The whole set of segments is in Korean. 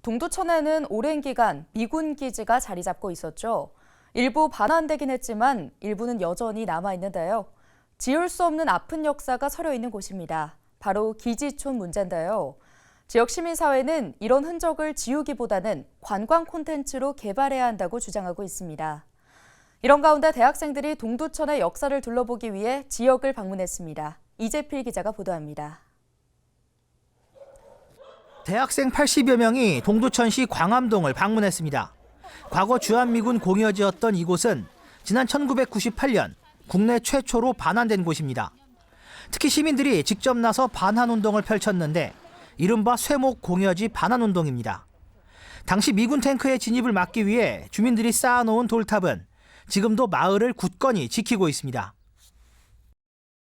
동두천에는 오랜 기간 미군 기지가 자리 잡고 있었죠. 일부 반환되긴 했지만 일부는 여전히 남아있는데요. 지울 수 없는 아픈 역사가 서려 있는 곳입니다. 바로 기지촌 문제인데요. 지역 시민사회는 이런 흔적을 지우기보다는 관광 콘텐츠로 개발해야 한다고 주장하고 있습니다. 이런 가운데 대학생들이 동두천의 역사를 둘러보기 위해 지역을 방문했습니다. 이재필 기자가 보도합니다. 대학생 80여 명이 동두천시 광암동을 방문했습니다. 과거 주한미군 공여지였던 이곳은 지난 1998년 국내 최초로 반환된 곳입니다. 특히 시민들이 직접 나서 반환운동을 펼쳤는데 이른바 쇠목 공여지 반환운동입니다. 당시 미군 탱크의 진입을 막기 위해 주민들이 쌓아놓은 돌탑은 지금도 마을을 굳건히 지키고 있습니다.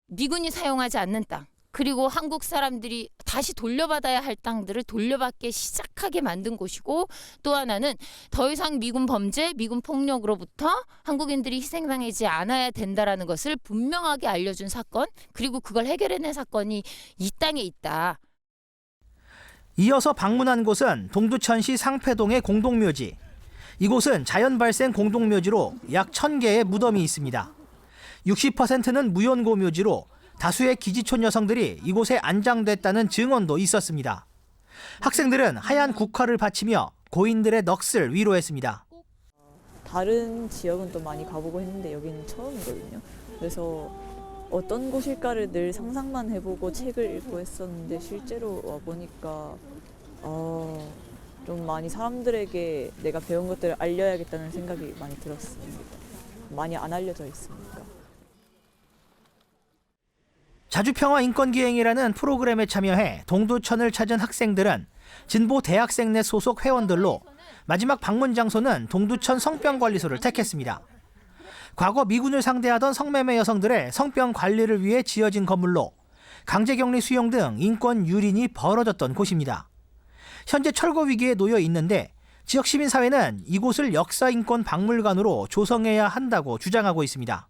미군이 사용하지 않는 땅, 그리고 한국 사람들이 다시 돌려받아야 할 땅들을 돌려받게 시작하게 만든 곳이고, 또 하나는 더 이상 미군 범죄, 미군 폭력으로부터 한국인들이 희생당하지 않아야 된다는 것을 분명하게 알려준 사건, 그리고 그걸 해결해낸 사건이 이 땅에 있다. 이어서 방문한 곳은 동두천시 상패동의 공동묘지. 이곳은 자연 발생 공동묘지로 약 1000개의 무덤이 있습니다. 60%는 무연고 묘지로 다수의 기지촌 여성들이 이곳에 안장됐다는 증언도 있었습니다. 학생들은 하얀 국화를 바치며 고인들의 넋을 위로했습니다. 다른 지역은 또 많이 가보고 했는데 여기는 처음이거든요. 그래서 어떤 곳일까를 늘 상상만 해보고 책을 읽고 했었는데 실제로 와보니까 좀 많이 사람들에게 내가 배운 것들을 알려야겠다는 생각이 많이 들었습니다. 많이 안 알려져 있으니까. 자주평화인권기행이라는 프로그램에 참여해 동두천을 찾은 학생들은 진보 대학생 내 소속 회원들로 마지막 방문 장소는 동두천 성병관리소를 택했습니다. 과거 미군을 상대하던 성매매 여성들의 성병 관리를 위해 지어진 건물로 강제격리 수용 등 인권 유린이 벌어졌던 곳입니다. 현재 철거 위기에 놓여 있는데 지역 시민사회는 이곳을 역사인권박물관으로 조성해야 한다고 주장하고 있습니다.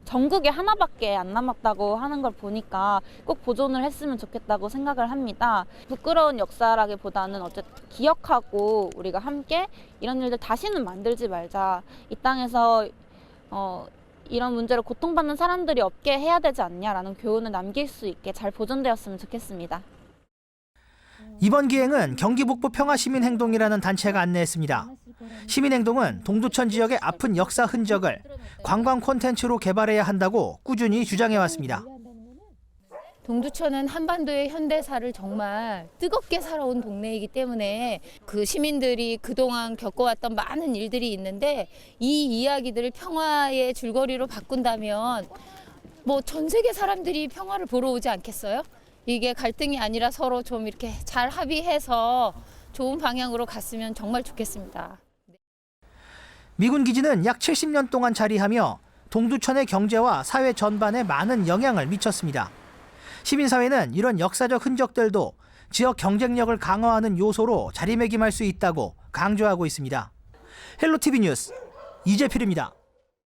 전국에 하나밖에 안 남았다고 하는 걸 보니까 꼭 보존을 했으면 좋겠다고 생각을 합니다. 부끄러운 역사라기보다는 어쨌든 기억하고 우리가 함께 이런 일들 다시는 만들지 말자. 이 땅에서 이런 문제로 고통받는 사람들이 없게 해야 되지 않냐라는 교훈을 남길 수 있게 잘 보존되었으면 좋겠습니다. 이번 기행은 경기북부 평화시민행동이라는 단체가 안내했습니다. 시민행동은 동두천 지역의 아픈 역사 흔적을 관광 콘텐츠로 개발해야 한다고 꾸준히 주장해왔습니다. 동두천은 한반도의 현대사를 정말 뜨겁게 살아온 동네이기 때문에 그 시민들이 그동안 겪어왔던 많은 일들이 있는데 이 이야기들을 평화의 줄거리로 바꾼다면 전 세계 사람들이 평화를 보러 오지 않겠어요? 이게 갈등이 아니라 서로 좀 이렇게 잘 합의해서 좋은 방향으로 갔으면 정말 좋겠습니다. 미군 기지는 약 70년 동안 자리하며 동두천의 경제와 사회 전반에 많은 영향을 미쳤습니다. 시민사회는 이런 역사적 흔적들도 지역 경쟁력을 강화하는 요소로 자리매김할 수 있다고 강조하고 있습니다. 헬로티비 뉴스 이재필입니다.